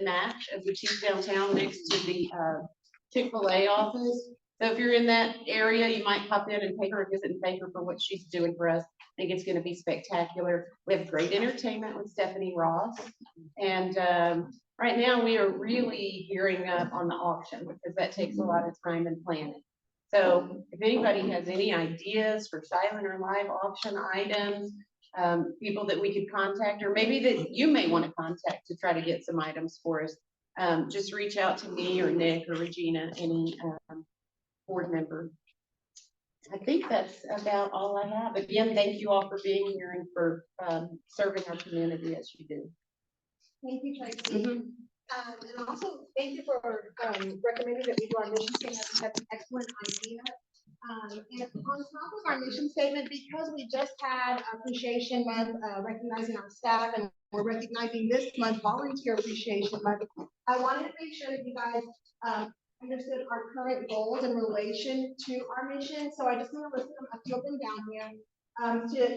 Match of Boutique downtown next to the Chick-fil-A office. So if you're in that area, you might pop in and take her a visit and thank her for what she's doing for us. I think it's going to be spectacular. We have great entertainment with Stephanie Ross. And right now we are really gearing up on the auction because that takes a lot of time and planning. So if anybody has any ideas for silent or live auction items, people that we could contact, or maybe that you may want to contact to try to get some items for us, just reach out to me or Nick or Regina, any board member. I think that's about all I have. Again, thank you all for being here and for serving our community as you do. Thank you, Tracy. And also thank you for recommending that we do our mission statement. That's an excellent idea. And on top of our mission statement, because we just had Appreciation Month recognizing our staff, and we're recognizing this month Volunteer Appreciation Month, I wanted to make sure that you guys understood our current goals in relation to our mission. So I just want to list them, a few of them down here.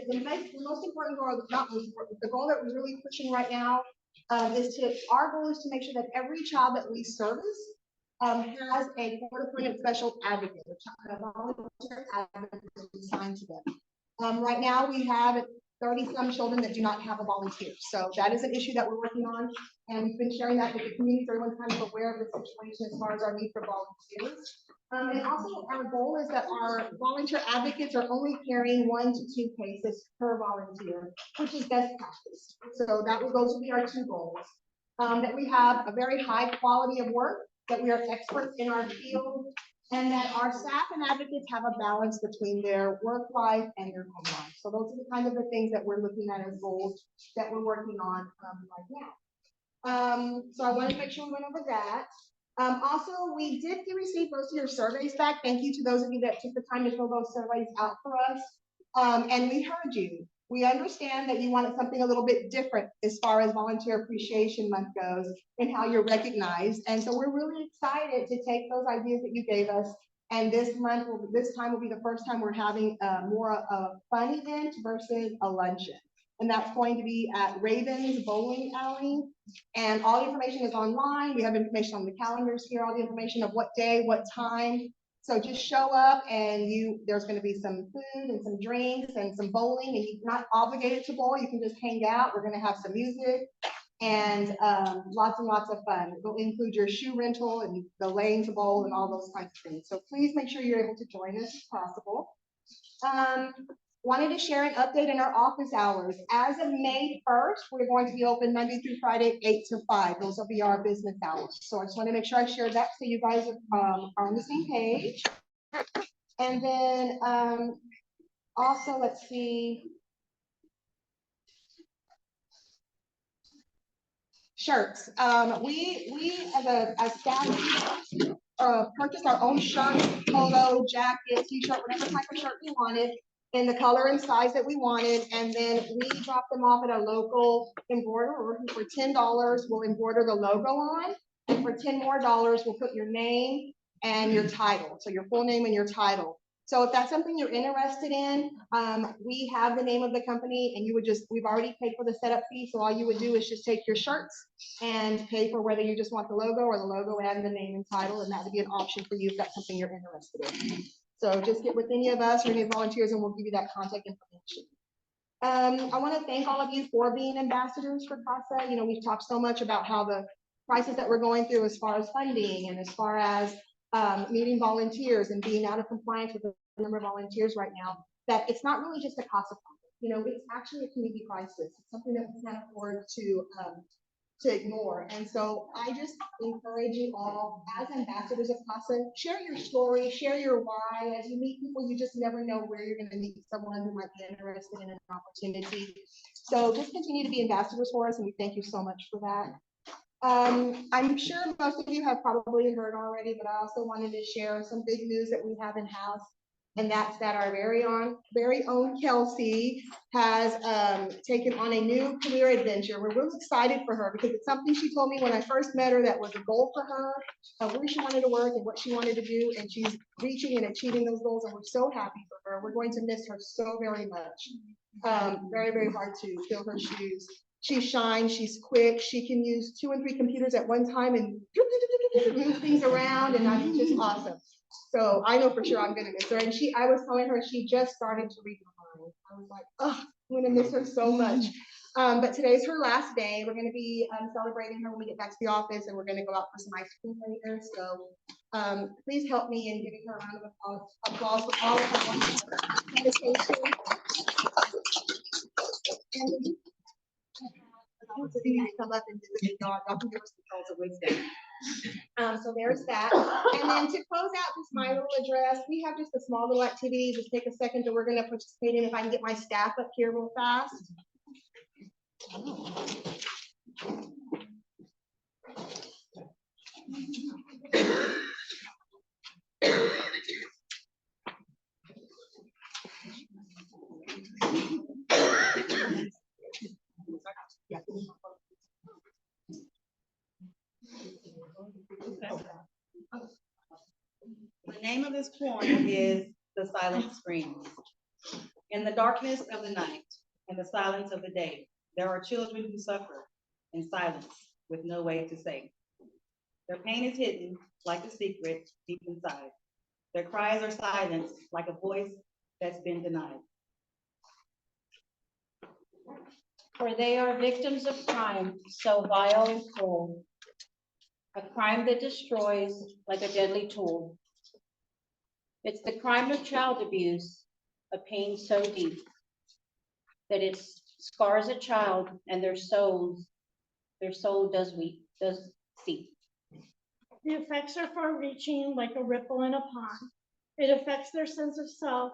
The most important goal, not most important, the goal that we're really pushing right now our goal is to make sure that every child that we service has a court-appointed special advocate, a volunteer advocate assigned to them. Right now we have 30-some children that do not have a volunteer. So that is an issue that we're working on, and we've been sharing that with the community so everyone's kind of aware of the situation as far as our need for volunteers. And also our goal is that our volunteer advocates are only carrying 1 to 2 cases per volunteer, which is best practice. So those will be our 2 goals. That we have a very high quality of work, that we are experts in our field, and that our staff and advocates have a balance between their work life and their home life. So those are the kind of the things that we're looking at as goals that we're working on right now. So I wanted to make sure we went over that. Also, we did receive most of your surveys back. Thank you to those of you that took the time to fill those surveys out for us. And we heard you. We understand that you wanted something a little bit different as far as Volunteer Appreciation Month goes and how you're recognized. And so we're really excited to take those ideas that you gave us. And this time will be the first time we're having more of a fun event versus a luncheon. And that's going to be at Ravens Bowling Alley. And all the information is online. We have information on the calendars here, all the information of what day, what time. So just show up, and there's going to be some food and some drinks and some bowling, and you're not obligated to bowl. You can just hang out. We're going to have some music and lots and lots of fun. It'll include your shoe rental and the lane to bowl and all those kinds of things. So please make sure you're able to join us if possible. Wanted to share an update in our office hours. As of May 1st, we're going to be open Monday through Friday, 8 to 5. Those will be our business hours. So I just want to make sure I share that so you guys are on the same page. And then also, let's see. Shirts. We as staff purchased our own shirts, polo, jacket, t-shirt, whatever type of shirt we wanted, in the color and size that we wanted, and then we dropped them off at a local embroiderer who for $10 will embroider the logo on, and for $10 more we'll put your name and your title, so your full name and your title. So if that's something you're interested in, we have the name of the company, and we've already paid for the setup fee, so all you would do is just take your shirts and pay for whether you just want the logo or the logo and the name and title, and that would be an option for you if that's something you're interested in. So just get with any of us or any volunteers, and we'll give you that contact information. I want to thank all of you for being ambassadors for CASA. We've talked so much about how the crisis that we're going through as far as funding and as far as meeting volunteers and being out of compliance with the number of volunteers right now, that it's not really just a CASA problem. It's actually a community crisis. It's something that we can't afford to ignore. And so I just encourage you all, as ambassadors of CASA, share your story, share your why. As you meet people, you just never know where you're going to meet someone who might be interested in an opportunity. So just continue to be ambassadors for us, and we thank you so much for that. I'm sure most of you have probably heard already, but I also wanted to share some big news that we have in-house. And that's that our very own Kelsey has taken on a new career adventure. We're really excited for her because it's something she told me when I first met her that was a goal for her, of where she wanted to work and what she wanted to do. And she's reaching and achieving those goals, and we're so happy for her. We're going to miss her so very much. Very, very hard to fill her shoes. She shines, she's quick, she can use 2 and 3 computers at one time and move things around, and I mean, just awesome. So I know for sure I'm gonna miss her. And I was telling her she just started to read her mind. I was like, oh, I'm gonna miss her so much. But today's her last day. We're gonna be celebrating her when we get back to the office, and we're gonna go out for some ice cream later. So please help me in giving her a round of applause for all of her dedication. And come up and visit y'all can give us the calls of wisdom. So there's that. And then to close out just my little address, we have just a small little activity. Just take a second that we're going to participate in. If I can get my staff up here real fast. The name of this poem is The Silent Screams. In the darkness of the night and the silence of the day, there are children who suffer in silence with no way to say. Their pain is hidden like a secret deep inside. Their cries are silenced like a voice that's been denied. For they are victims of crime so vile and cruel, a crime that destroys like a deadly tool. It's the crime of child abuse, a pain so deep that it scars a child and their soul does seep. The effects are far-reaching like a ripple in a pond. It affects their sense of self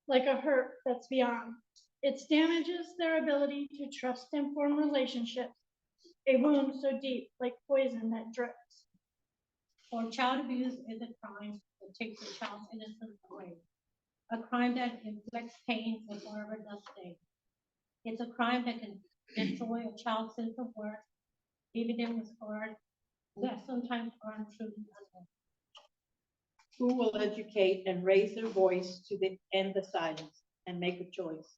like a hurt that's beyond. It damages their ability to trust and form relationships, a wound so deep like poison that drips. For child abuse is a crime that takes a child's innocence away, a crime that inflicts pain and forever does stay. It's a crime that can destroy a child's sense of worth, even if it's hard, that sometimes are untrue. Who will educate and raise their voice to end the silence and make a choice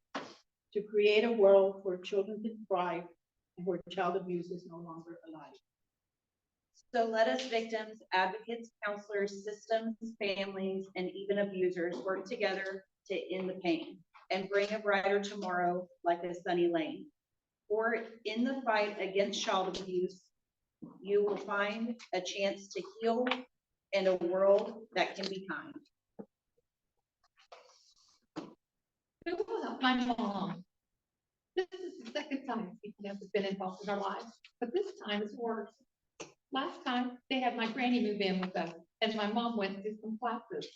to create a world where children can thrive and where child abuse is no longer alive? So let us victims, advocates, counselors, systems, families, and even abusers work together to end the pain and bring a brighter tomorrow like a sunny lane. For in the fight against child abuse, you will find a chance to heal and a world that can be kind. It wasn't my mom. This is the second time she's never been involved in our lives, but this time it's worse. Last time they had my granny move in with us, and my mom went to some classes.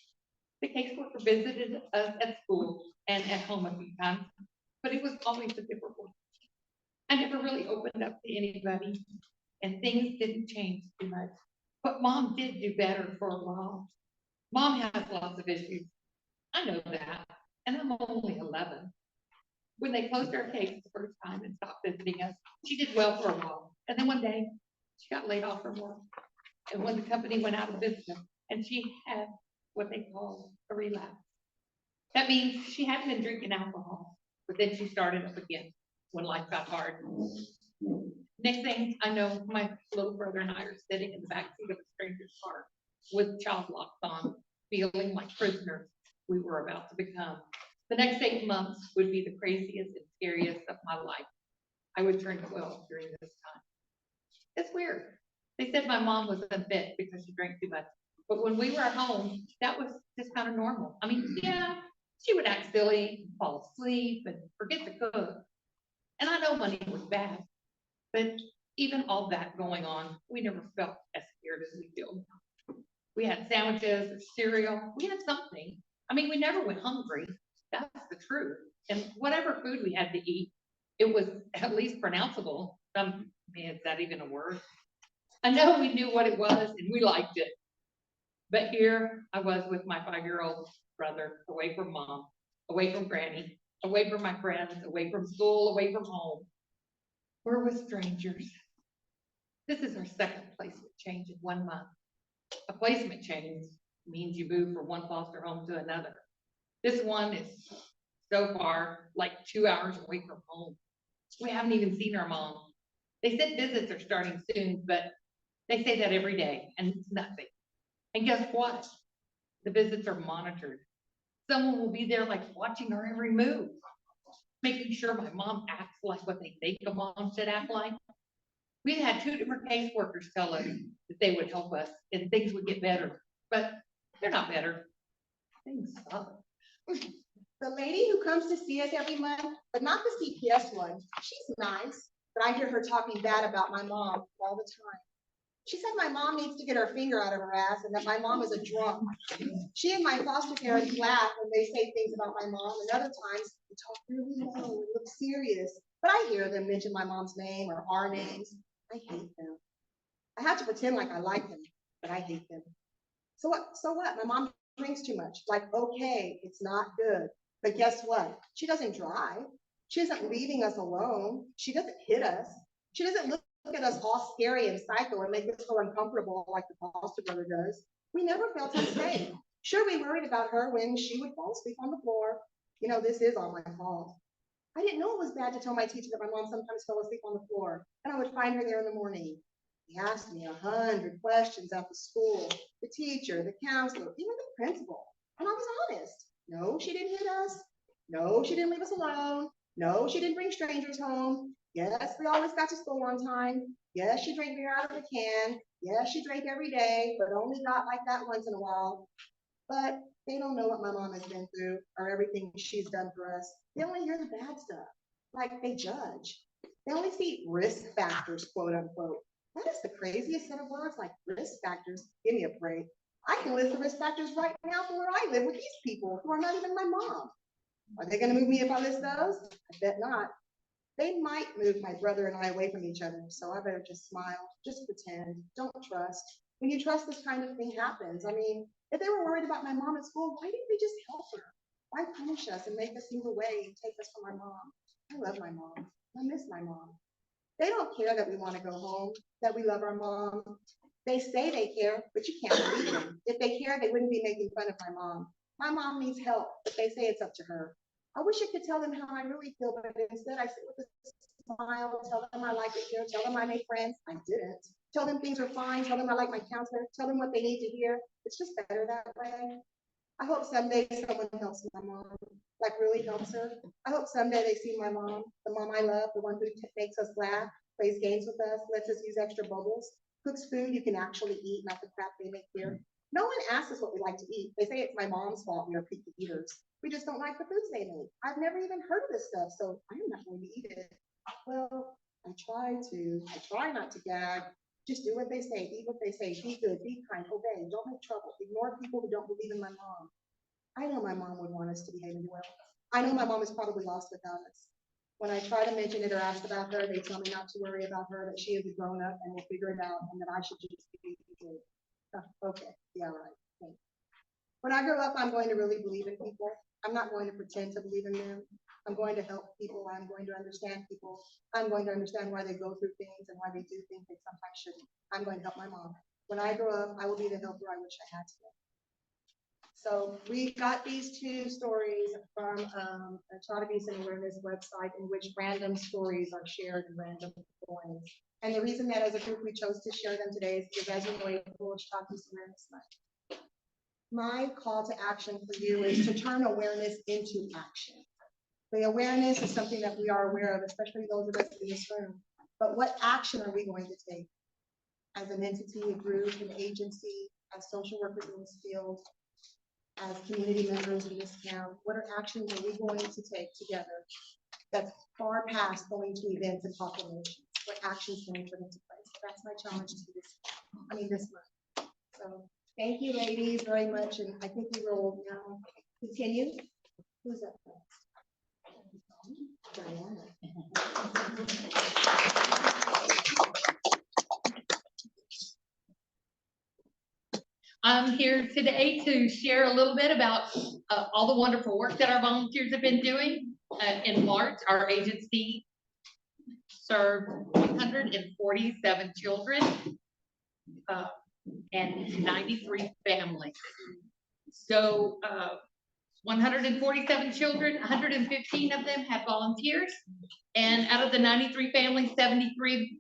The caseworker visited us at school and at home a few times, but it was always a different one. I never really opened up to anybody, and things didn't change too much. But mom did do better for a while. Mom has lots of issues. I know that, and I'm only 11. When they closed our case the first time and stopped visiting us, she did well for a while. And then one day, she got laid off from work. And when the company went out of business, and she had what they call a relapse. That means she hadn't been drinking alcohol, but then she started up again when life got hard. Next thing I know, my little brother and I are sitting in the backseat of a stranger's car with child locks on, feeling like prisoners we were about to become. The next 8 months would be the craziest and scariest of my life. I would turn 12 during this time. It's weird. They said my mom was unfit because she drank too much. But when we were at home, that was just kind of normal. I mean, yeah, she would act silly, fall asleep, and forget to cook. And I know money was bad, but even all that going on, we never felt as scared as we feel now. We had sandwiches or cereal. We had something. I mean, we never went hungry. That's the truth. And whatever food we had to eat, it was at least pronounceable. Man, is that even a word? I know we knew what it was and we liked it. But here I was with my 5-year-old brother, away from mom, away from granny, away from my friends, away from school, away from home. We're with strangers. This is our second placement change in 1 month. A placement change means you move from one foster home to another. This one is so far like 2 hours away from home. We haven't even seen our mom. They said visits are starting soon, but they say that every day and it's nothing. And guess what? The visits are monitored. Someone will be there like watching our every move, making sure my mom acts like what they think a mom should act like. We had 2 different caseworkers tell us that they would help us and things would get better, but they're not better. Things suck. The lady who comes to see us every month, but not the CPS one, she's nice, but I hear her talking bad about my mom all the time. She said my mom needs to get her finger out of her ass and that my mom is a drunk. She and my foster parents laugh when they say things about my mom, and other times they talk really low and look serious. But I hear them mention my mom's name or our names. I hate them. I have to pretend like I like them, but I hate them. So what? So what? My mom drinks too much. Like, okay, it's not good. But guess what? She doesn't drive. She isn't leaving us alone. She doesn't hit us. She doesn't look at us all scary and psycho and make us feel uncomfortable like the foster brother does. We never felt unsafe. Sure, we worried about her when she would fall asleep on the floor. You know, this is all my fault. I didn't know it was bad to tell my teacher that my mom sometimes fell asleep on the floor, and I would find her there in the morning. He asked me 100 questions after school, the teacher, the counselor, even the principal, and I was honest. No, she didn't hit us. No, she didn't leave us alone. No, she didn't bring strangers home. Yes, we always got to school on time. Yes, she drank beer out of a can. Yes, she drank every day, but only got like that once in a while. But they don't know what my mom has been through or everything she's done for us. They only hear the bad stuff, like they judge. They only see risk factors, quote unquote. That is the craziest set of words, like risk factors. Give me a break. I can list the risk factors right now for where I live with these people who are not even my mom. Are they going to move me if I list those? I bet not. They might move my brother and I away from each other, so I better just smile, just pretend, don't trust. When you trust, this kind of thing happens. I mean, if they were worried about my mom at school, why didn't they just help her? Why punish us and make us move away and take us from our mom? I love my mom. I miss my mom. They don't care that we want to go home, that we love our mom. They say they care, but you can't believe them. If they care, they wouldn't be making fun of my mom. My mom needs help, but they say it's up to her. I wish I could tell them how I really feel, but instead I sit with a smile, tell them I like it here, tell them I made friends. I didn't. Tell them things are fine, tell them I like my counselor, tell them what they need to hear. It's just better that way. I hope someday someone helps my mom, like really helps her. I hope someday they see my mom, the mom I love, the one who makes us laugh, plays games with us, lets us use extra bubbles, cooks food you can actually eat, not the crap they make here. No one asks us what we like to eat. They say it's my mom's fault we are picky eaters. We just don't like the foods they make. I've never even heard of this stuff, so I'm not going to eat it. Well, I try not to gag. Just do what they say, eat what they say, be good, be kind, obey, don't make trouble, ignore people who don't believe in my mom. I know my mom would want us to behave well. I know my mom is probably lost without us. When I try to mention it or ask about her, they tell me not to worry about her, that she is a grown up and will figure it out, and that I should just be good. Okay, yeah, right. Thanks. When I grow up, I'm going to really believe in people. I'm not going to pretend to believe in them. I'm going to help people. I'm going to understand people. I'm going to understand why they go through things and why they do things they sometimes shouldn't. I'm going to help my mom. When I grow up, I will be the helper I wish I had today. So we got these 2 stories from a Child Abuse and Awareness website in which random stories are shared in random points. And the reason that as a group we chose to share them today is because, as you know, April is Child Abuse Awareness Month. My call to action for you is to turn awareness into action. The awareness is something that we are aware of, especially those of us in this room. But what action are we going to take as an entity, a group, an agency, as social workers in this field, as community members in this town? What are actions are we going to take together that's far past going to events and proclamations? What actions can we put into place? That's my challenge to this month. So thank you, ladies, very much. And I think we will now continue. Who's up next? Diana. I'm here today to share a little bit about all the wonderful work that our volunteers have been doing. In March, our agency served 147 children and 93 families. So 147 children, 115 of them had volunteers. And out of the 93 families, 73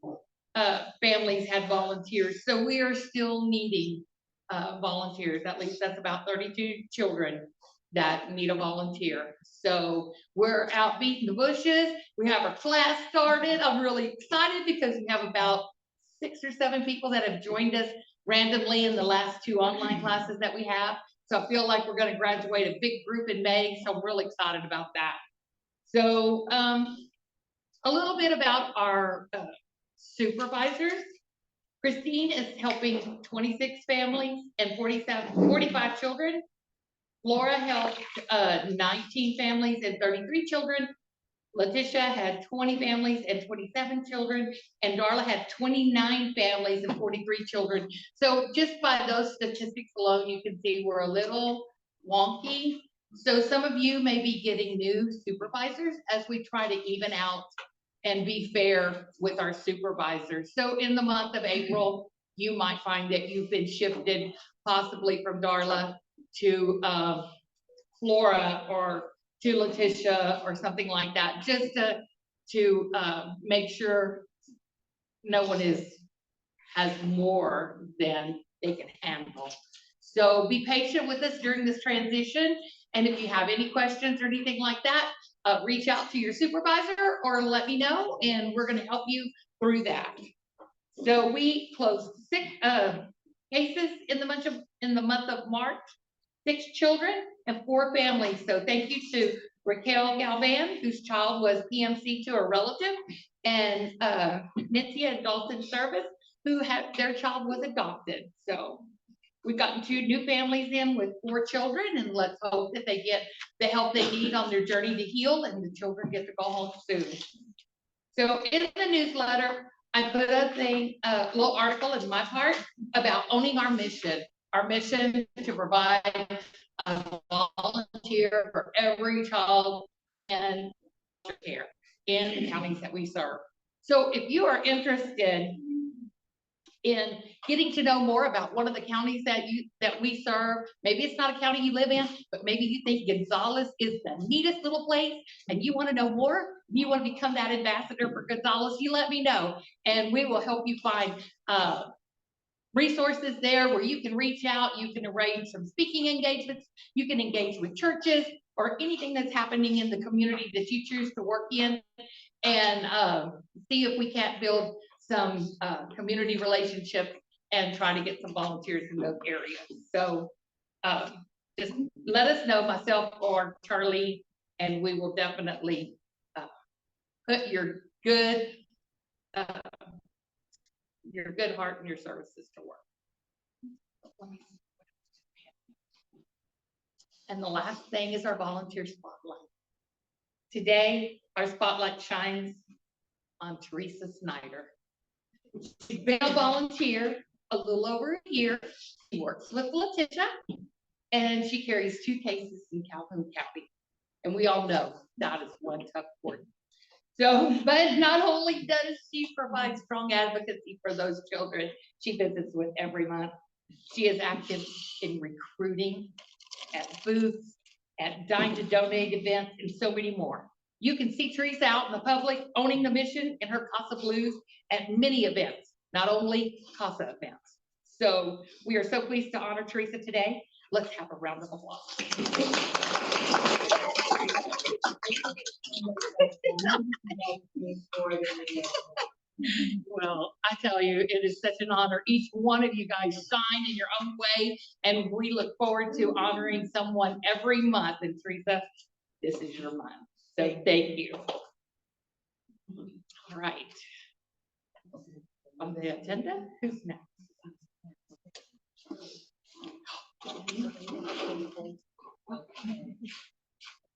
families had volunteers. So we are still needing volunteers. At least that's about 32 children that need a volunteer. So we're out beating the bushes. We have our class started. I'm really excited because we have about 6 or 7 people that have joined us randomly in the last 2 online classes that we have. So I feel like we're going to graduate a big group in May. So I'm really excited about that. So a little bit about our supervisors. Christine is helping 26 families and 45 children. Laura helped 19 families and 33 children. Letitia had 20 families and 27 children, and Darla had 29 families and 43 children. So just by those statistics alone, you can see we're a little wonky. So some of you may be getting new supervisors as we try to even out and be fair with our supervisors. So in the month of April, you might find that you've been shifted possibly from Darla to Flora or to Letitia or something like that, just to make sure no one has more than they can handle. So be patient with us during this transition. And if you have any questions or anything like that, reach out to your supervisor or let me know, and we're going to help you through that. So we closed 6 cases in the month of March, 6 children and 4 families. So thank you to Raquel Galvan, whose child was PMC to a relative, and Nancy and Dalton Service, who had their child was adopted. So we've gotten 2 new families in with 4 children, and let's hope that they get the help they need on their journey to heal and the children get to go home soon. So in the newsletter, I put a little article in my part about owning our mission to provide a volunteer for every child and care in the counties that we serve. So if you are interested in getting to know more about one of the counties that we serve, maybe it's not a county you live in, but maybe you think Gonzales is the neatest little place and you want to know more, you want to become that ambassador for Gonzales, you let me know and we will help you find resources there where you can reach out, you can arrange some speaking engagements, you can engage with churches or anything that's happening in the community that you choose to work in, and see if we can't build some community relationships and try to get some volunteers in those areas. So just let us know, myself or Charlie, and we will definitely put your good heart and your services to work. And the last thing is our volunteer spotlight. Today, our spotlight shines on Teresa Snyder. She's been a volunteer a little over a year. She works with Letitia, and she carries 2 cases in Calhoun County. And we all know that is one tough word. So, but not only does she provide strong advocacy for those children she visits with every month, she is active in recruiting, at booths, at Dine to Donate events, and so many more. You can see Teresa out in the public owning the mission in her Casa Blues at many events, not only Casa events. So we are so pleased to honor Teresa today. Let's have a round of applause. Well, I tell you, it is such an honor. Each one of you guys shine in your own way, and we look forward to honoring someone every month. And Teresa, this is your month. So thank you. All right. On the agenda, who's next?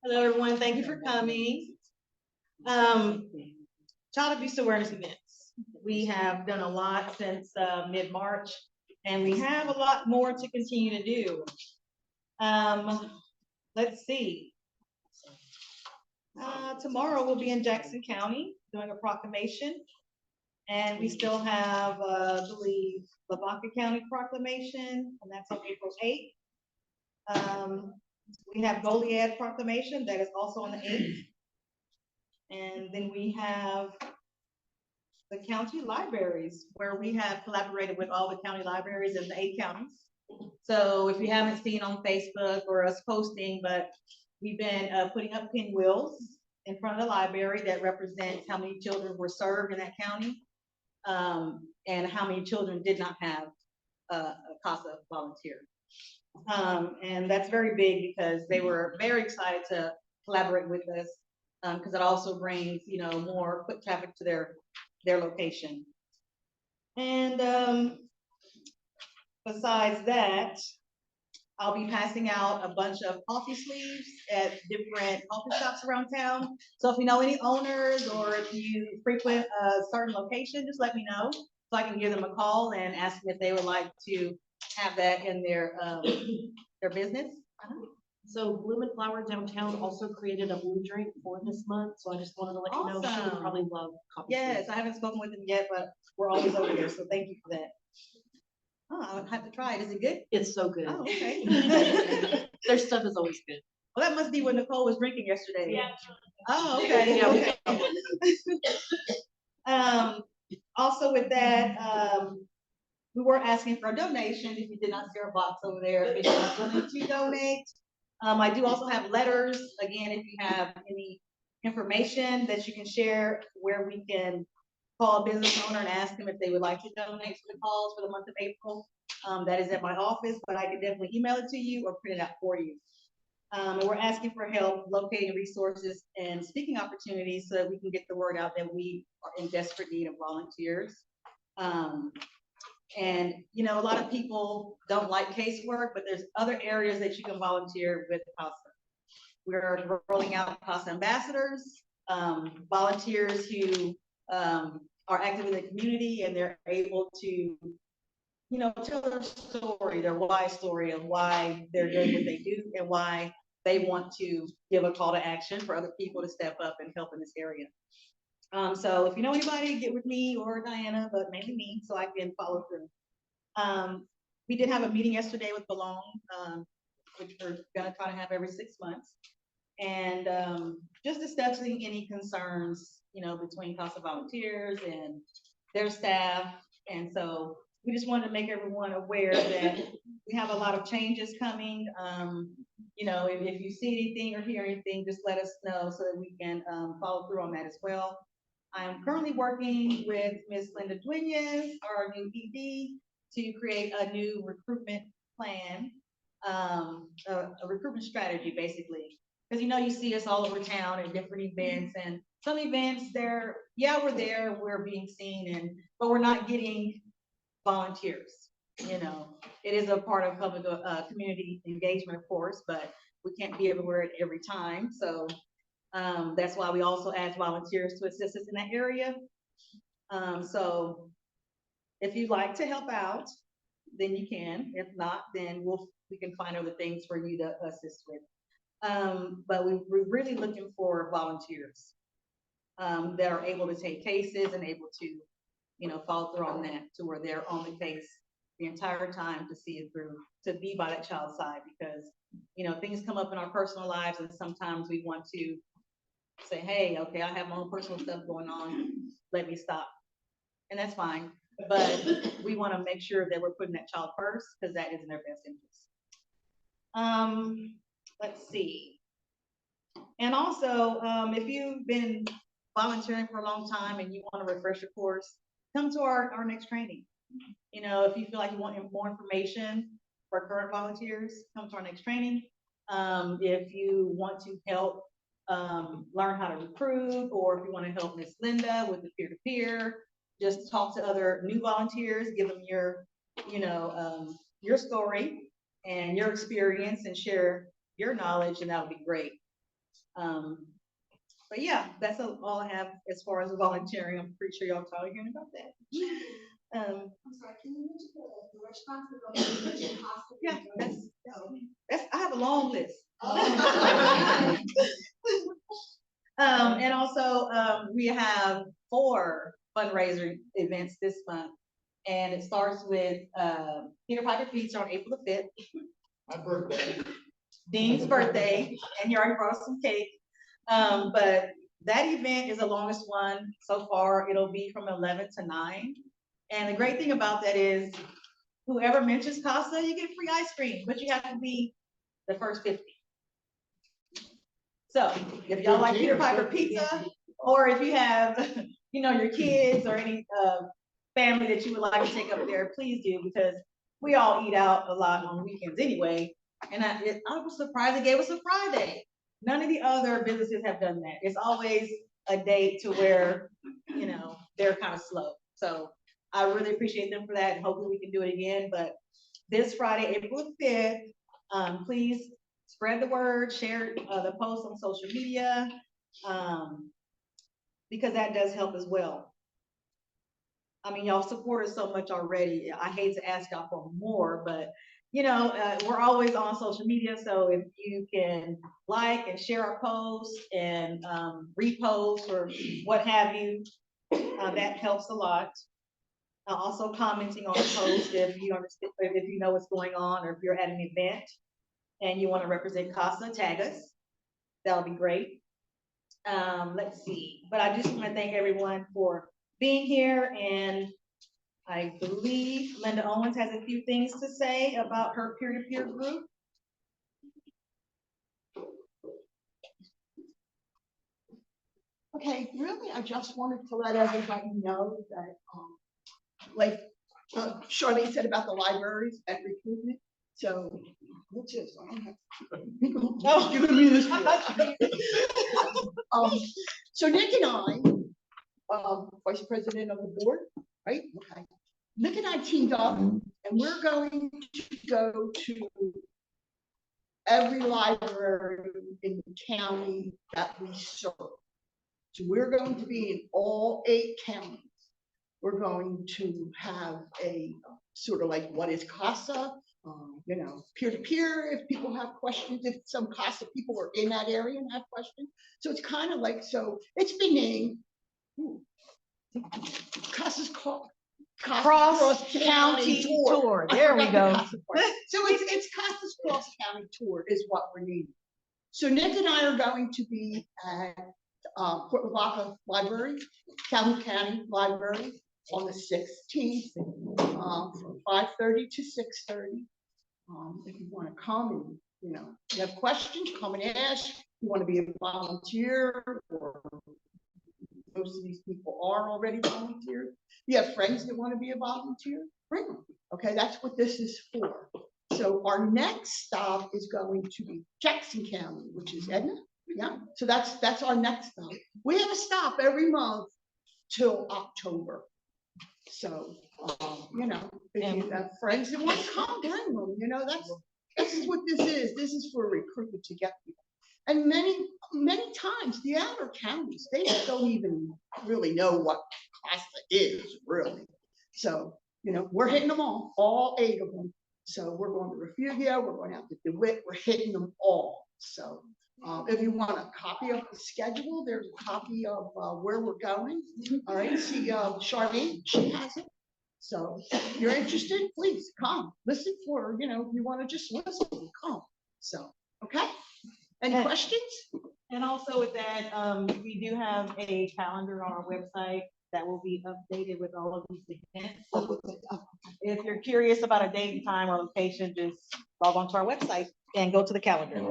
Hello, everyone. Thank you for coming. Child abuse awareness events. We have done a lot since mid-March, and we have a lot more to continue to do. Let's see. Tomorrow we'll be in Jackson County doing a proclamation, and we still have, I believe, Lavaca County proclamation, and that's on April 8th. We have Goliad proclamation that is also on the 8th. And then we have the county libraries, where we have collaborated with all the county libraries in the 8 counties. So if you haven't seen on Facebook or us posting, but we've been putting up pinwheels in front of the library that represents how many children were served in that county, and how many children did not have a CASA volunteer. And that's very big because they were very excited to collaborate with us, because it also brings, you know, more foot traffic to their location. And besides that, I'll be passing out a bunch of coffee sleeves at different coffee shops around town. So if you know any owners, or if you frequent a certain location, just let me know so I can give them a call and ask them if they would like to have that in their business. So Bloom and Flower Downtown also created a blue drink for this month, so I just wanted to let you know, she would Awesome. probably love coffee. Yes, I haven't spoken with them yet, but we're always over there, so thank you for that. Oh, I'll have to try it. Is it good? It's so good. Oh, okay. Their stuff is always good. Well, that must be what Nicole was drinking yesterday. Yeah. Oh, okay. Yeah. Okay. Also with that, we were asking for a donation. If you did not see our box over there, if you're not willing to donate. I do also have letters. Again, if you have any information that you can share where we can call a business owner and ask them if they would like to donate to the cause for the month of April. That is at my office, but I can definitely email it to you or print it out for you. And we're asking for help locating resources and speaking opportunities so that we can get the word out that we are in desperate need of volunteers. And, you know, a lot of people don't like casework, but there's other areas that you can volunteer with CASA. We're rolling out CASA ambassadors, volunteers who are active in the community, and they're able to, you know, tell their story, their why story of why they're doing what they do and why they want to give a call to action for other people to step up and help in this area. So if you know anybody, get with me or Diana, but mainly me, so I can follow through. We did have a meeting yesterday with Belong, which we're gonna try to have every 6 months. And just discussing any concerns, you know, between CASA volunteers and their staff. And so we just wanted to make everyone aware that we have a lot of changes coming. You know, if you see anything or hear anything, just let us know so that we can follow through on that as well. I'm currently working with Ms. Linda Dueñas, our new ED, to create a new recruitment plan, a recruitment strategy, basically. Because, you know, you see us all over town at different events, and some events we're there, we're being seen, but we're not getting volunteers. You know, it is a part of public community engagement, of course, but we can't be everywhere at every time. So that's why we also ask volunteers to assist us in that area. So if you'd like to help out, then you can. If not, then we can find other things for you to assist with. But we're really looking for volunteers that are able to take cases and able to, you know, follow through on that, to where they're on the case the entire time to see it through, to be by that child's side, because, you know, things come up in our personal lives, and sometimes we want to say, hey, okay, I have my own personal stuff going on, let me stop. And that's fine, but we want to make sure that we're putting that child first, because that is in their best interest. Let's see. And also, if you've been volunteering for a long time and you want to refresh your course, come to our next training. You know, if you feel like you want more information for current volunteers, come to our next training. If you want to help learn how to recruit, or if you want to help Miss Linda with the peer-to-peer, just talk to other new volunteers, give them your, you know, your story and your experience, and share your knowledge, and that would be great. But yeah, that's all I have as far as volunteering. I'm pretty sure y'all probably hearing about that. I'm sorry, can you mention the restaurants? Yeah, that's I have a long list. And also, we have 4 fundraiser events this month, and it starts with Peter Piper Pizza on April the 5th. My birthday. Dean's birthday, and he already brought us some cake. But that event is the longest one so far. It'll be from 11 to 9. And the great thing about that is whoever mentions Casa, you get free ice cream, but you have to be the first 50. So if y'all like Peter Piper pizza, or if you have, your kids or any family that you would like to take up there, please do, because we all eat out a lot on weekends anyway. And I was surprised they gave us a Friday. None of the other businesses have done that. It's always a date to where, they're kind of slow. So I really appreciate them for that, and hopefully we can do it again. But this Friday, April 5th, please spread the word, share the post on social media, because that does help as well. I mean, y'all support us so much already. I hate to ask y'all for more, but we're always on social media. So if you can like and share our posts and repost or what have you, that helps a lot. Also commenting on the post if you understand, if you know what's going on, or if you're at an event and you want to represent Casa, tag us. That'll be great. Let's see, but I just want to thank everyone for being here, and I believe Linda Owens has a few things to say about her peer-to-peer group. Okay, really, I just wanted to let everybody know that, like Charlene said about the libraries and recruitment. So, what's this? I don't have. Oh, giving me this. So Nick and I, vice president of the board, right? Okay. Nick and I teamed up, and we're going to go to every library in the county that we serve. So we're going to be in all 8 counties. We're going to have a sort of like, what is CASA? Peer-to-peer, if people have questions, if some CASA people are in that area and have questions. So it's kind of like, so it's been named CASA's Cross County Tour. There we go. So it's CASA's Cross County Tour is what we're naming. So Nick and I are going to be at Port Lavaca Library, Calhoun County Library, on the 16th, from 5:30 to 6:30. If you want to come and, you have questions, come and ask. You want to be a volunteer, or most of these people are already volunteers. You have friends that want to be a volunteer, bring them. Okay, that's what this is for. So our next stop is going to be Jackson County, which is Edna. Yeah, so that's our next stop. We have a stop every month till October. So, if you have friends that want to come, bring them. This is what this is. This is for recruitment to get people. And many times the outer counties, they don't even really know what CASA is, really. So, we're hitting them all 8 of them. So we're going to Refugia, we're going out to DeWitt, we're hitting them all. So if you want a copy of the schedule, there's a copy of where we're going. All right, see Charlene, she has it. So if you're interested, please come. Listen for her, if you want to just listen, come. So, okay. Any questions? And also with that, we do have a calendar on our website that will be updated with all of these events. So if you're curious about a date and time or location, just log on to our website and go to the calendar.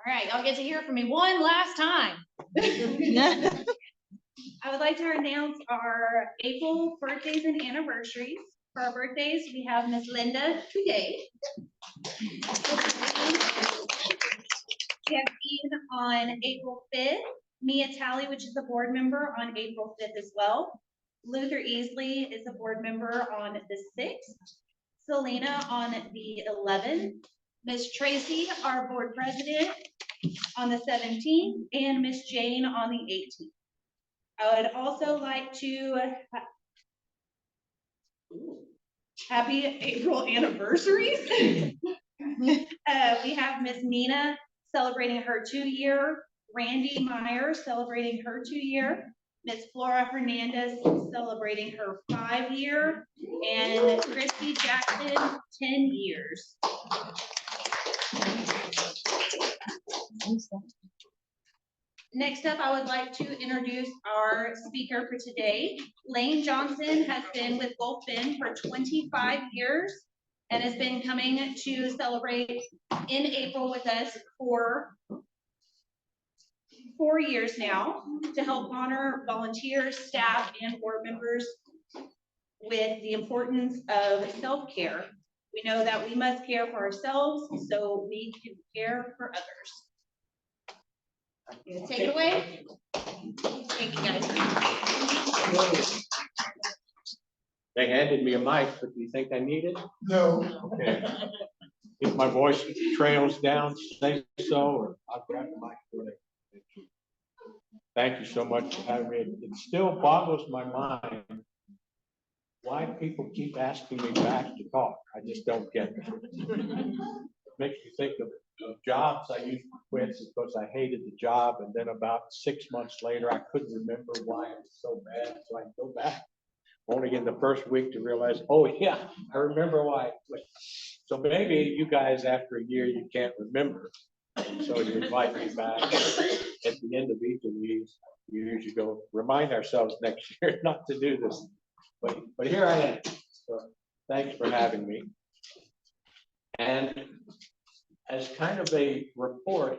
All right, y'all get to hear from me one last time. I would like to announce our April birthdays and anniversaries. For our birthdays, we have Miss Linda today. We have Ian on April 5th. Mia Talley, which is a board member, on April 5th as well. Luther Easley is a board member on the 6th. Selena on the 11th. Miss Tracy, our board president, on the 17th, and Miss Jane on the 18th. I would also like to happy April anniversaries. We have Miss Nina celebrating her 2-year, Randy Meyer celebrating her 2-year, Miss Flora Hernandez celebrating her 5-year, And Christy Jackson, 10 years. Next up, I would like to introduce our speaker for today. Lane Johnson has been with Gulf Bend for 25 years and has been coming to celebrate in April with us for 4 years now to help honor volunteers, staff, and board members with the importance of self-care. We know that we must care for ourselves so we can care for others. Take it away. Thank you, guys. They handed me a mic, but do you think I need it? No. Okay. If my voice trails down, say so, or I'll grab the mic for it. Thank you so much for having me. It still boggles my mind why people keep asking me back to talk. I just don't get it. It makes me think of jobs I used to quit because I hated the job, and then about 6 months later, I couldn't remember why it was so bad, so I go back. Only in the first week to realize, oh yeah, I remember why I quit. So maybe you guys, after a year, you can't remember. So you invite me back. At the end of each of these, you usually go, remind ourselves next year not to do this. But here I am. So thanks for having me. And as kind of a report,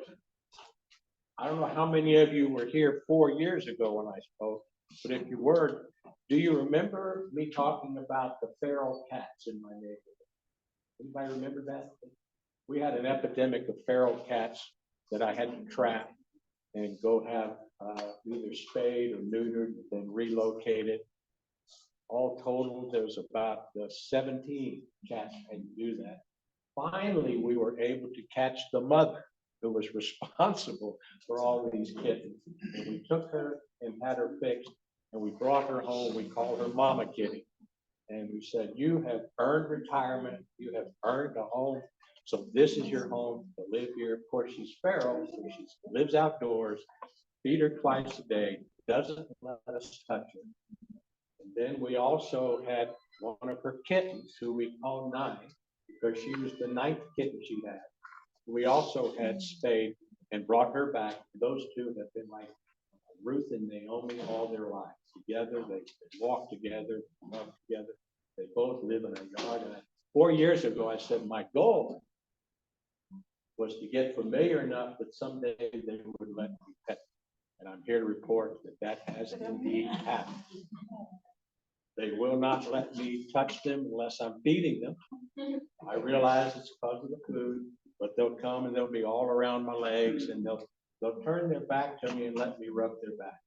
I don't know how many of you were here 4 years ago when I spoke, but if you were, do you remember me talking about the feral cats in my neighborhood? Anybody remember that? We had an epidemic of feral cats that I had to trap and go have either spayed or neutered, then relocated. All total, there was about 17 cats had to do that. Finally, we were able to catch the mother who was responsible for all these kittens. And we took her and had her fixed, and we brought her home. We called her Mama Kitty. And we said, you have earned retirement. You have earned a home. So this is your home to live here. Of course, she's feral, so she lives outdoors, feed her twice a day, doesn't let us touch her. And then we also had one of her kittens, who we call Nine, because she was the 9th kitten she had. We also had spayed and brought her back. Those two have been like Ruth and Naomi all their lives. Together, they walk together, love together. They both live in a yard. And 4 years ago, I said my goal was to get familiar enough that someday they would let me pet them. And I'm here to report that that has indeed happened. They will not let me touch them unless I'm feeding them. I realize it's because of the food, but they'll come and they'll be all around my legs, and they'll turn their back to me and let me rub their back.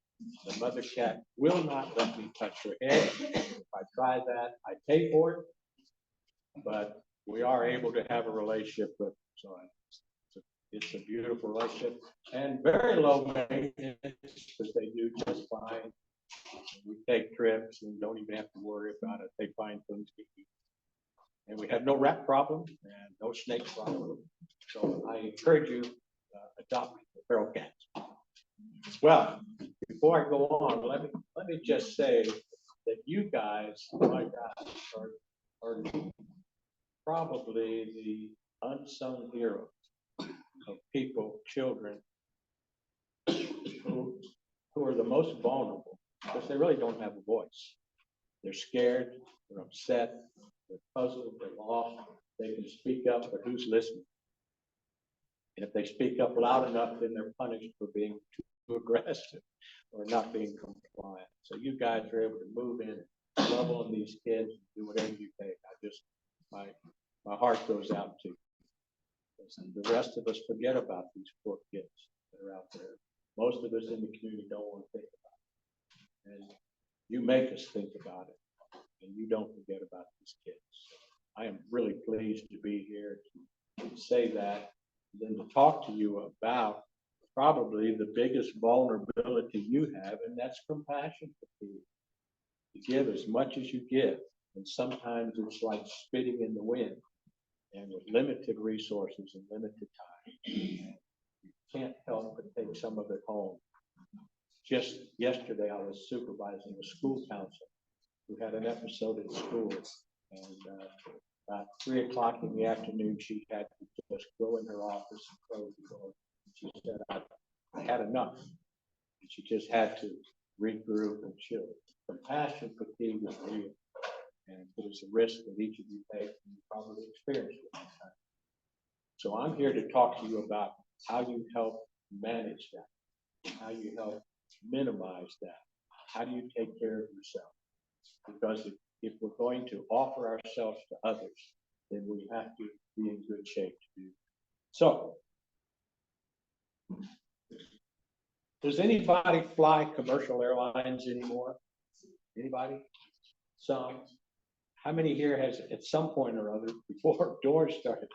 The mother cat will not let me touch her head. If I try that, I pay for it, but we are able to have a relationship with them. So it's a beautiful relationship and very low maintenance because they do just fine. We take trips and don't even have to worry about it. They find things to eat. And we have no rat problem and no snake problem. So I encourage you adopt the feral cats. Well, before I go on, let me just say that you guys, my gosh, are probably the unsung heroes of people, children, who are the most vulnerable because they really don't have a voice. They're scared, they're upset, they're puzzled, they're lost. They can speak up, but who's listening? And if they speak up loud enough, then they're punished for being too aggressive or not being compliant. So you guys are able to move in, love on these kids, do whatever you take. My heart goes out to you. The rest of us forget about these poor kids that are out there. Most of us in the community don't want to think about it. And you make us think about it, and you don't forget about these kids. I am really pleased to be here to say that, and then to talk to you about probably the biggest vulnerability you have, and that's compassion for people. To give as much as you give, and sometimes it's like spitting in the wind, and with limited resources and limited time, you can't help but take some of it home. Just yesterday, I was supervising a school counselor who had an episode at school And about 3 o'clock in the afternoon, she had to just go in her office and close the door. She said, I had enough. And she just had to regroup and chill. Compassion fatigue is real. And it is a risk that each of you take, and you probably experienced it. So I'm here to talk to you about how you help manage that, how you help minimize that. How do you take care of yourself? Because if we're going to offer ourselves to others, then we have to be in good shape to do that. So, does anybody fly commercial airlines anymore? Anybody? Some. How many here has at some point or other before doors started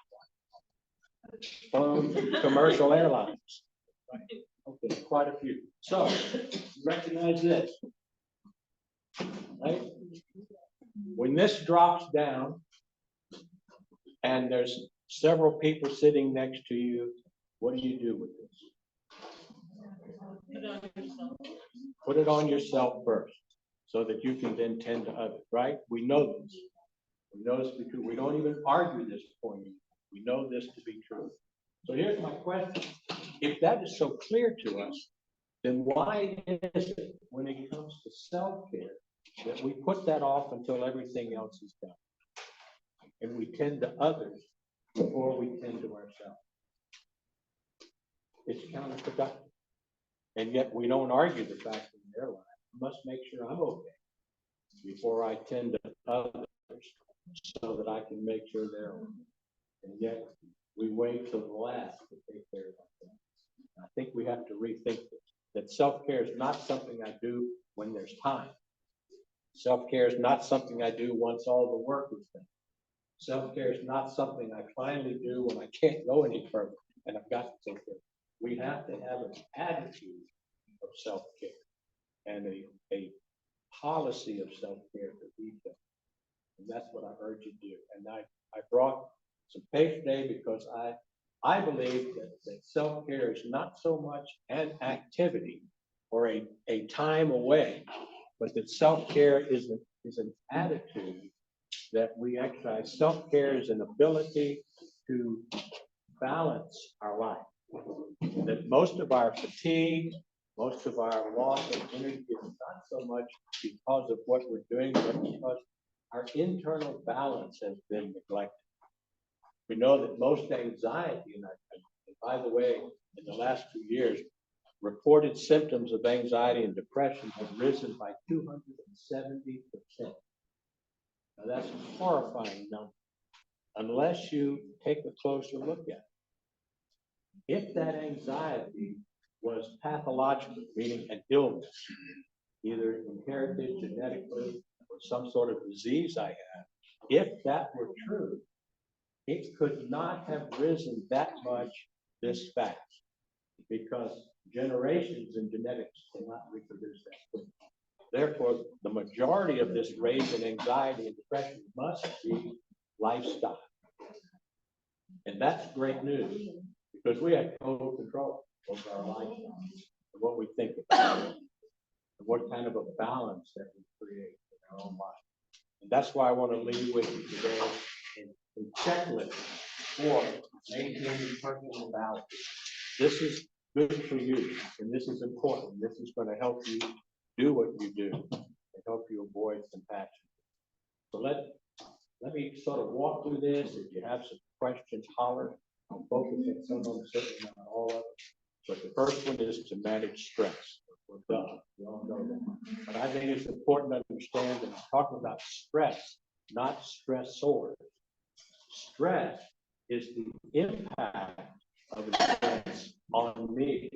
flown commercial airlines? Okay, quite a few. So recognize this, right? When this drops down and there's several people sitting next to you, what do you do with this? Put it on yourself first, so that you can then tend to others, right? We know this. We know this because we don't even argue this point. We know this to be true. So here's my question. If that is so clear to us, then why is it when it comes to self-care that we put that off until everything else is done? And we tend to others before we tend to ourselves. It's counterproductive. And yet we don't argue the fact in their life. I must make sure I'm okay before I tend to others so that I can make sure they're okay. And yet we wait till the last to take care of ourselves. I think we have to rethink this, that self-care is not something I do when there's time. Self-care is not something I do once all the work is done. Self-care is not something I finally do when I can't go any further and I've got to take care. We have to have an attitude of self-care and a policy of self-care that we've done. And that's what I urge you to do. And I brought some paper today because I believe that self-care is not so much an activity or a time away, but that self-care is an attitude that we exercise. Self-care is an ability to balance our life. That most of our fatigue, most of our loss of energy is not so much because of what we're doing, but because our internal balance has been neglected. We know that most anxiety in our country, and by the way, in the last 2 years, reported symptoms of anxiety and depression have risen by 270%. Now that's a horrifying number, unless you take a closer look at it. If that anxiety was pathological, meaning an illness, either inherited genetically or some sort of disease I have, if that were true, it could not have risen that much this fast, because generations in genetics cannot reproduce that quickly. Therefore, the majority of this raise in anxiety and depression must be lifestyle. And that's great news, because we have total control over our lifestyle and what we think about it, and what kind of a balance that we create in our own life. And that's why I want to leave with you today a checklist for maintaining personal balance. This is good for you, and this is important. This is going to help you do what you do and help you avoid compassion. So let me sort of walk through this. If you have some questions, holler. I'll focus on some of them, certainly not all of them. But the first one is to manage stress. We're done. We all know that. But I think it's important to understand that I'm talking about stress, not stressors. Stress is the impact of the stress on me.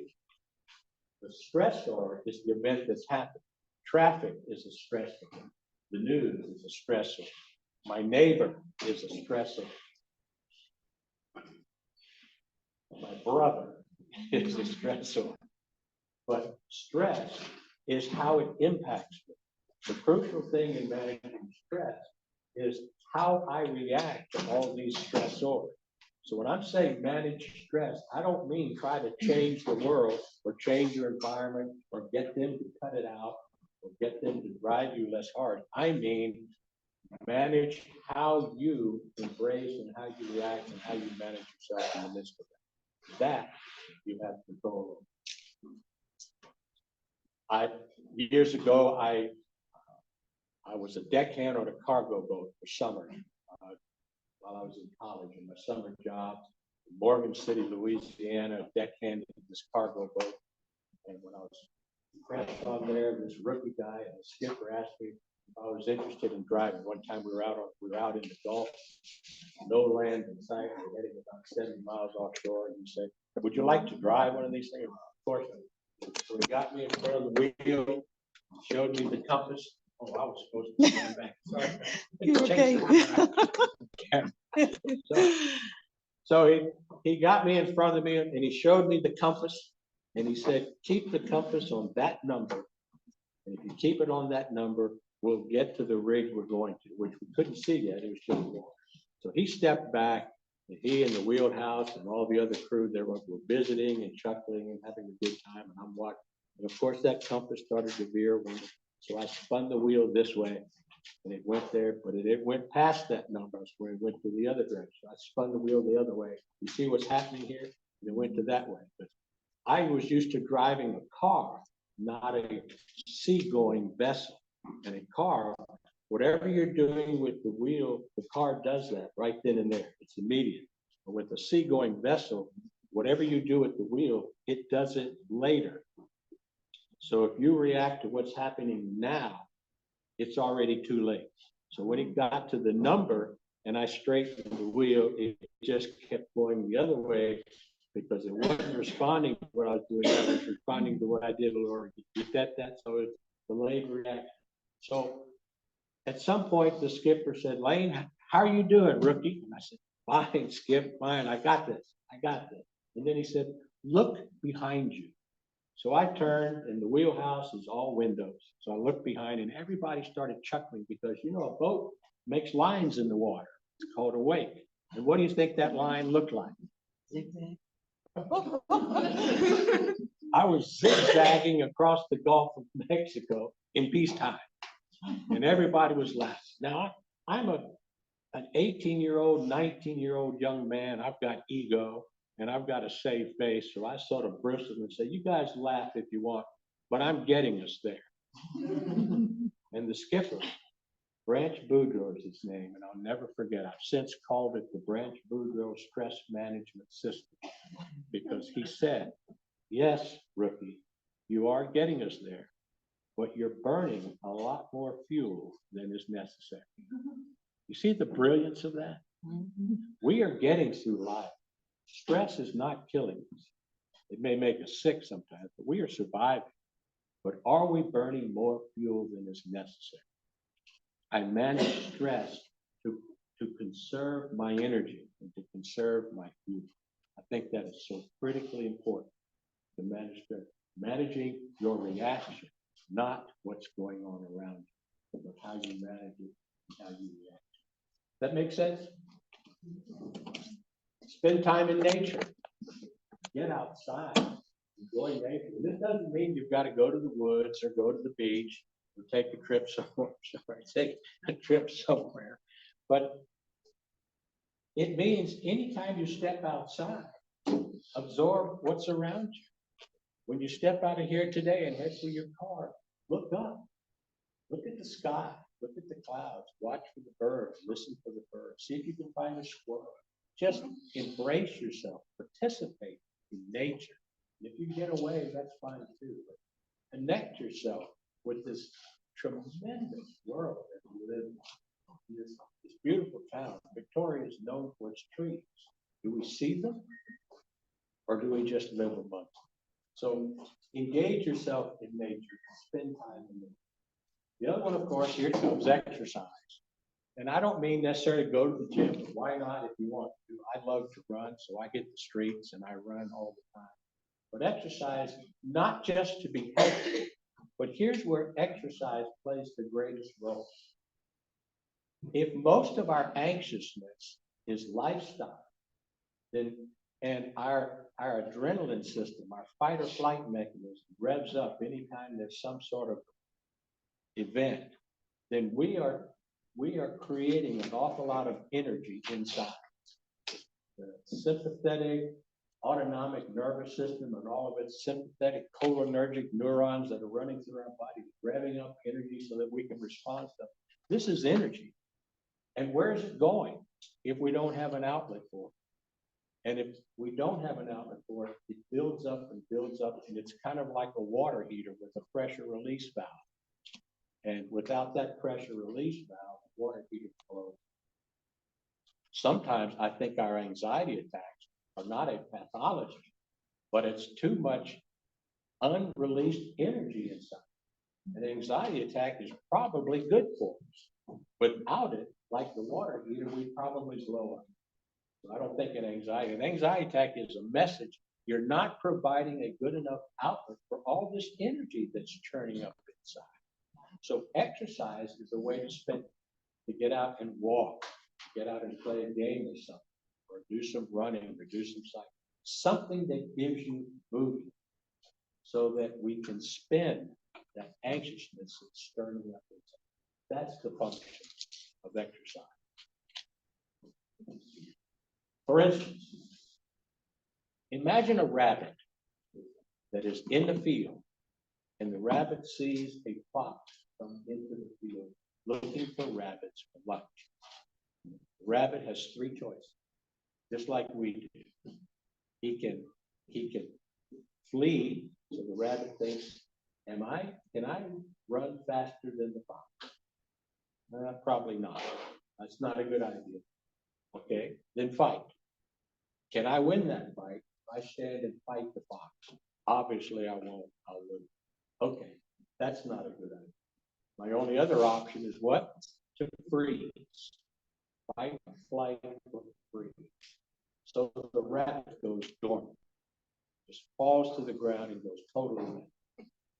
The stressor is the event that's happened. Traffic is a stressor. The news is a stressor. My neighbor is a stressor. My brother is a stressor. But stress is how it impacts me. The crucial thing in managing stress is how I react to all these stressors. So when I'm saying manage stress, I don't mean try to change the world or change your environment or get them to cut it out or get them to drive you less hard. I mean manage how you embrace and how you react and how you manage yourself in the midst of that. That you have control over. Years ago, I was a deckhand on a cargo boat for summer while I was in college. In my summer job in Morgan City, Louisiana, deckhand in this cargo boat. And when I was crashed on there, this rookie guy, and the skipper asked me if I was interested in driving. One time we were out in the Gulf, no land in sight, we were heading about 70 miles offshore, and he said, "Would you like to drive one of these things?" Of course. So he got me in front of the wheel, showed me the compass. Oh, I was supposed to be going back. Sorry. You okay? So he got me in front of me and he showed me the compass and he said, "Keep the compass on that number. And if you keep it on that number, we'll get to the rig we're going to," which we couldn't see yet. It was just water. So he stepped back and he and the wheelhouse and all the other crew there were visiting and chuckling and having a good time. And I'm watching. And of course that compass started to veer. So I spun the wheel this way and it went there, but it went past that number. So it went to the other direction. I spun the wheel the other way. You see what's happening here? And it went to that way. But I was used to driving a car, not a seagoing vessel. And a car, whatever you're doing with the wheel, the car does that right then and there. It's immediate. But with a seagoing vessel, whatever you do with the wheel, it does it later. So if you react to what's happening now, it's already too late. So when it got to the number and I straightened the wheel, it just kept going the other way because it wasn't responding to what I was doing. I was responding to what I did a little earlier. You get that? So it's delayed reaction. So at some point, the skipper said, "Lane, how are you doing, rookie?" And I said, "Fine, Skip, fine. I got this. I got this." And then he said, "Look behind you." So I turned and the wheelhouse is all windows. So I looked behind and everybody started chuckling because, you know, a boat makes lines in the water. It's called a wake. And what do you think that line looked like? I was zigzagging across the Gulf of Mexico in peacetime. And everybody was laughing. Now, I'm an 18-year-old, 19-year-old young man. I've got ego. And I've got a safe face, so I sort of bristled and said, "You guys laugh if you want, but I'm getting us there." And the skipper, Branch Boudreaux is his name, and I'll never forget. I've since called it the Branch Boudreaux Stress Management System because he said, "Yes, rookie, you are getting us there, but you're burning a lot more fuel than is necessary." You see the brilliance of that? We are getting through life. Stress is not killing us. It may make us sick sometimes, but we are surviving. But are we burning more fuel than is necessary? I manage stress to conserve my energy and to conserve my fuel. I think that is so critically important to manage stress. Managing your reaction, not what's going on around you, but how you manage it and how you react. That make sense? Spend time in nature. Get outside. Enjoy nature. This doesn't mean you've got to go to the woods or go to the beach or take a trip somewhere. Take a trip somewhere. But it means anytime you step outside, absorb what's around you. When you step out of here today and head for your car, look up. Look at the sky. Look at the clouds. Watch for the birds. Listen for the birds. See if you can find a squirrel. Just embrace yourself, participate in nature. And if you get away, that's fine too. But connect yourself with this tremendous world that we live in. This beautiful town. Victoria is known for its trees. Do we see them? Or do we just live among them? So engage yourself in nature. Spend time in nature. The other one, of course, here comes exercise. And I don't mean necessarily go to the gym, but why not if you want to? I love to run, so I get the streets and I run all the time. But exercise, not just to be healthy, but here's where exercise plays the greatest role. If most of our anxiousness is lifestyle, then and our adrenaline system, our fight or flight mechanism revs up anytime there's some sort of event, then we are we are creating an awful lot of energy inside. The sympathetic, autonomic nervous system and all of its sympathetic cholinergic neurons that are running through our body, grabbing up energy so that we can respond to them. This is energy. And where is it going if we don't have an outlet for it? And if we don't have an outlet for it, it builds up and builds up, and it's kind of like a water heater with a pressure release valve. And without that pressure release valve, the water heater blows. Sometimes I think our anxiety attacks are not a pathology, but it's too much unreleased energy inside. An anxiety attack is probably good for us. Without it, like the water heater, we probably blow up. So I don't think an anxiety attack is a message. You're not providing a good enough outlet for all this energy that's churning up inside. So exercise is a way to spend, to get out and walk, get out and play a game or something, or do some running, or do some cycling. Something that gives you movement so that we can spend that anxiousness that's stirring up inside. That's the function of exercise. For instance, imagine a rabbit that is in the field, and the rabbit sees a fox come into the field looking for rabbits for lunch. The rabbit has three choices, just like we do. He can flee, so the rabbit thinks, can I run faster than the fox? Probably not. That's not a good idea. Okay, then fight. Can I win that fight? If I stand and fight the fox, obviously I won't. I wouldn't. Okay, that's not a good idea. My only other option is what? To freeze. Fight, flight, or freeze. So the rabbit goes dormant, just falls to the ground and goes totally limp.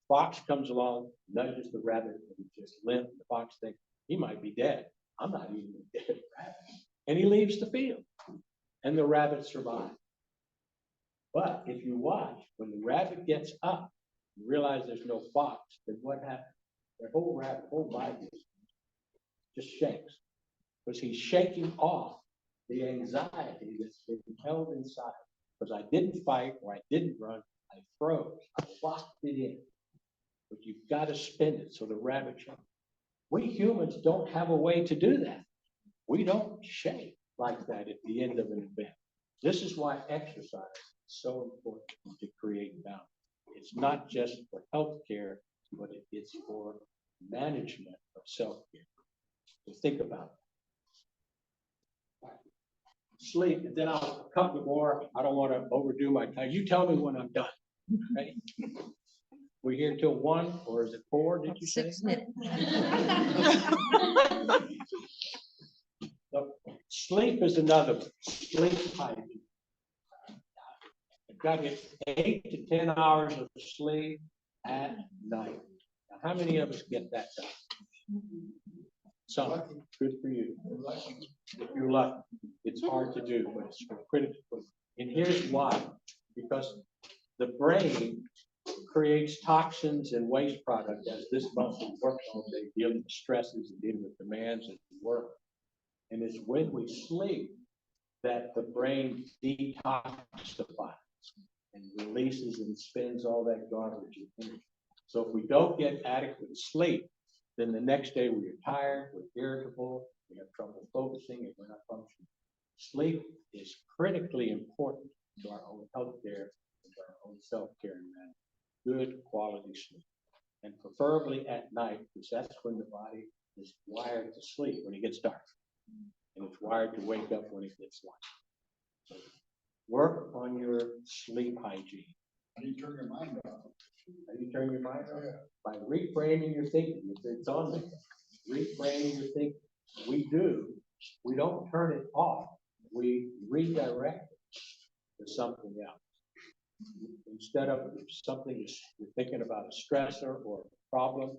Fox comes along, nudges the rabbit, and he just limp. The fox thinks he might be dead. I'm not even a dead rabbit. And he leaves the field, and the rabbit survives. But if you watch, when the rabbit gets up and realizes there's no fox, then what happens? Their whole body just shakes, because he's shaking off the anxiety that's been held inside. Because I didn't fight, or I didn't run, I froze, I locked it in. But you've got to spin it so the rabbit shakes. We humans don't have a way to do that. We don't shake like that at the end of an event. This is why exercise is so important to create balance. It's not just for healthcare, but it's for management of self-care. So think about it. Sleep, and then I'll cut the more. I don't want to overdo my time. You tell me when I'm done. Okay? We're here till 1, or is it 4? Did you say? 6 minutes. So, sleep is another one. Sleep hygiene. You've got to get 8 to 10 hours of sleep at night. Now, how many of us get that done? Some. Good for you. If you're lucky, it's hard to do, but it's critical. And here's why. Because the brain creates toxins and waste product as this muscle works all day, dealing with stresses and dealing with demands and work. And it's when we sleep that the brain detoxifies and releases and spends all that garbage and energy. So if we don't get adequate sleep, then the next day we're tired, we're irritable, we have trouble focusing, and we're not functioning. Sleep is critically important to our own health care and to our own self-care and management. Good quality sleep, and preferably at night, because that's when the body is wired to sleep when it gets dark, and it's wired to wake up when it gets light. So work on your sleep hygiene. How do you turn your mind off? How do you turn your mind off? By reframing your thinking. It's on there. Reframing your thinking. We don't turn it off. We redirect it to something else. Instead of something you're thinking about a stressor or a problem,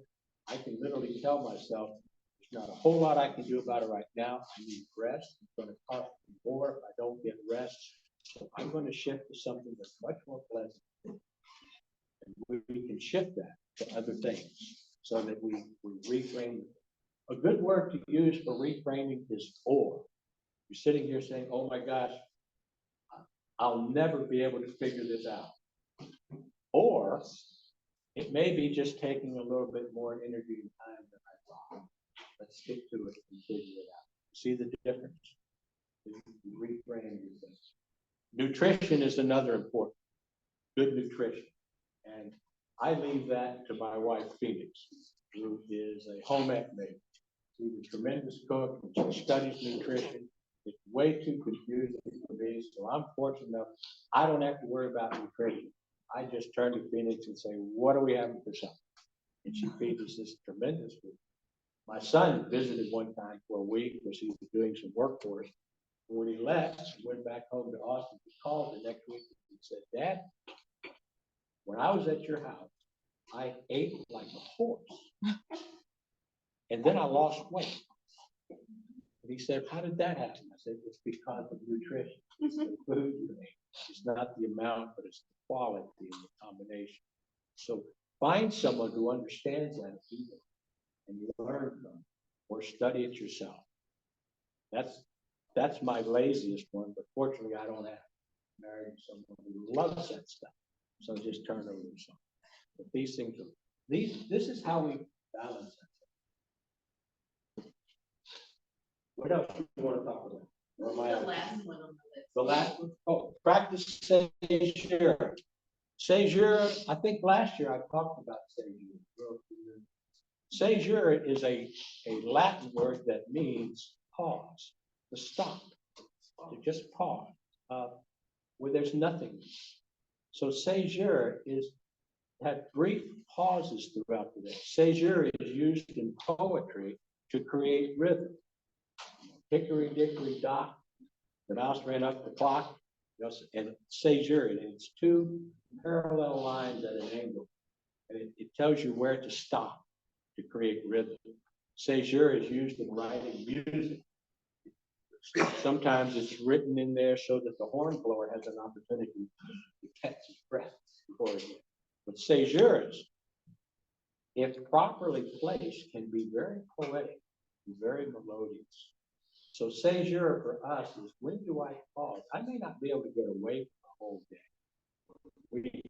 I can literally tell myself, there's not a whole lot I can do about it right now. I need rest. It's going to cost me more if I don't get rest. So I'm going to shift to something that's much more pleasant. And we can shift that to other things so that we reframe it. A good word to use for reframing is or. You're sitting here saying, oh my gosh, I'll never be able to figure this out. Or it may be just taking a little bit more energy and time than I thought. Let's stick to it and figure it out. See the difference? You reframe your things. Nutrition is another important. Good nutrition. And I leave that to my wife, Phoenix, who is a home ec major. She's a tremendous cook, and she studies nutrition. It's way too confusing for me, so I'm fortunate enough, I don't have to worry about nutrition. I just turn to Phoenix and say, what are we having for supper? And she feeds us this tremendous food. My son visited one time for a week because he was doing some work for us. When he left, he went back home to Austin. He called the next week and said, Dad, when I was at your house, I ate like a horse. And then I lost weight. And he said, how did that happen? I said, it's because of nutrition. It's the food you make. It's not the amount, but it's the quality and the combination. So find someone who understands that and you learn from it, or study it yourself. That's my laziest one, but fortunately I don't have married someone who loves that stuff. So just turn over to something. But these things are, this is how we balance that. What else do you want to talk about? Or am I The last one on the list. The last one? Oh, practice seizure. Seizure, I think last year I talked about seizure. Seizure is a Latin word that means pause, to stop, to just pause, where there's nothing. So seizure is have brief pauses throughout the day. Seizure is used in poetry to create rhythm. Hickory dickory dock, the mouse ran up the clock, and seizure, and it's two parallel lines at an angle. And it tells you where to stop to create rhythm. Seizure is used in writing music. Sometimes it's written in there so that the horn blower has an opportunity to catch his breath before again. But seizures, if properly placed, can be very poetic and very melodious. So seizure for us is, when do I pause? I may not be able to get away for the whole day.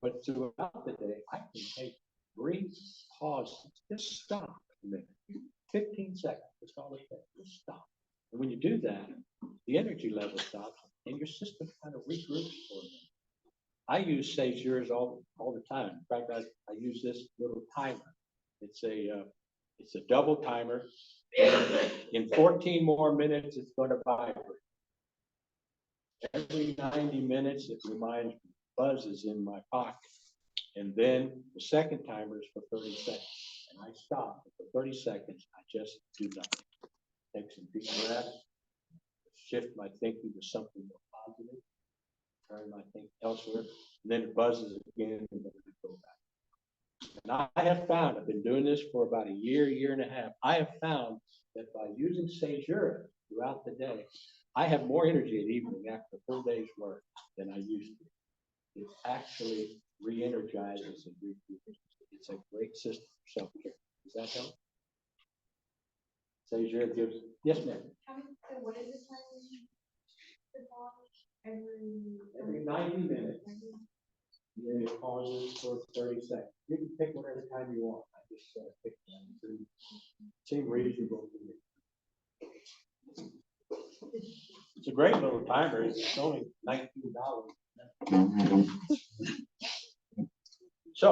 But throughout the day, I can take brief pauses. Just stop a minute. 15 seconds, that's all it takes. Just stop. And when you do that, the energy level stops and your system kind of regroups for a minute. I use seizures all the time. In fact, I use this little timer. It's a double timer. In 14 more minutes, it's going to vibrate. Every 90 minutes, it reminds me, buzz is in my pocket. And then the second timer is for 30 seconds. And I stop. For 30 seconds, I just do nothing. Take some deep breaths, shift my thinking to something more positive, turn my thinking elsewhere, and then it buzzes again, and then I go back. And I have found, I've been doing this for about a year and a half, I have found that by using seizure throughout the day, I have more energy at evening after a full day's work than I used to. It actually re-energizes and re-fuels. It's a great system for self-care. Does that help? Seizure gives, yes, ma'am. What is this time? Every 90 minutes. And then it pauses for 30 seconds. You can pick whatever time you want. I just picked one. Seemed reasonable to me. It's a great little timer. It's only $19. So,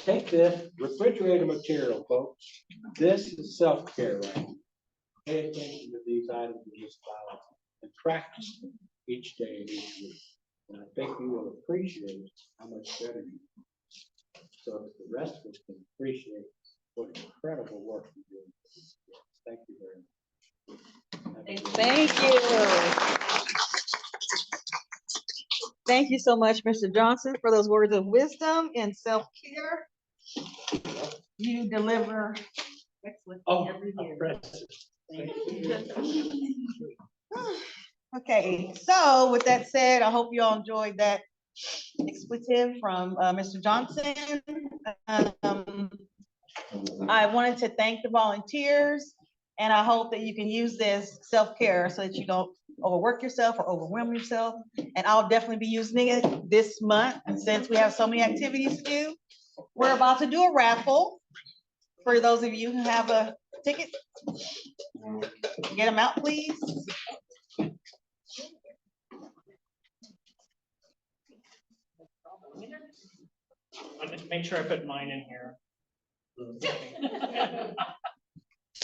take this refrigerator material, folks. This is self-care, right? Pay attention to these items in this file and practice them each day and each week. And I think you will appreciate how much better you do. So that the rest of us can appreciate what incredible work you're doing. Thank you very much. Thank you. Thank you so much, Mr. Johnson, for those words of wisdom and self-care. You deliver excellent every year. Thank you. Okay, so with that said, I hope you all enjoyed that expletive from Mr. Johnson. I wanted to thank the volunteers, and I hope that you can use this self-care so that you don't overwork yourself or overwhelm yourself. And I'll definitely be using it this month. And since we have so many activities to do, we're about to do a raffle. For those of you who have a ticket, get them out, please. I'm gonna make sure I put mine in here.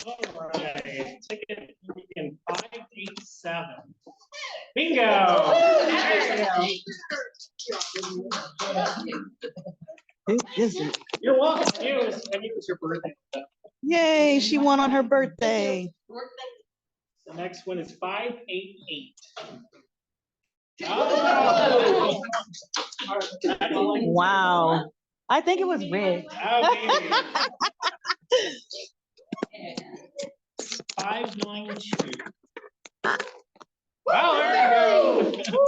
All right, ticket in 587. Bingo! Who is it? You're welcome. I knew it was your birthday. Yay, she won on her birthday. The next one is 588. Oh. Wow. I think it was rigged. Oh, 592. Well, there you go.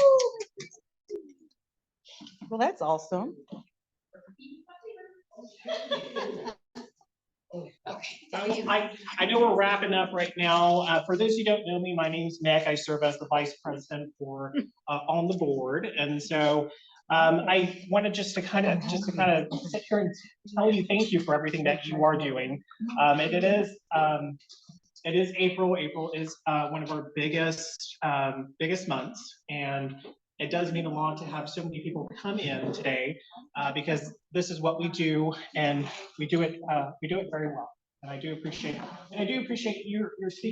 Well, that's awesome. I know we're wrapping up right now. For those who don't know me, my name's Nick. I serve as the vice president for on the board, and so I wanted just to kind of sit here and tell you thank you for everything that you are doing. And it is April. April is one of our biggest months, and it does mean a lot to have so many people come in today because this is what we do, and we do it very well. And I do appreciate your speaking.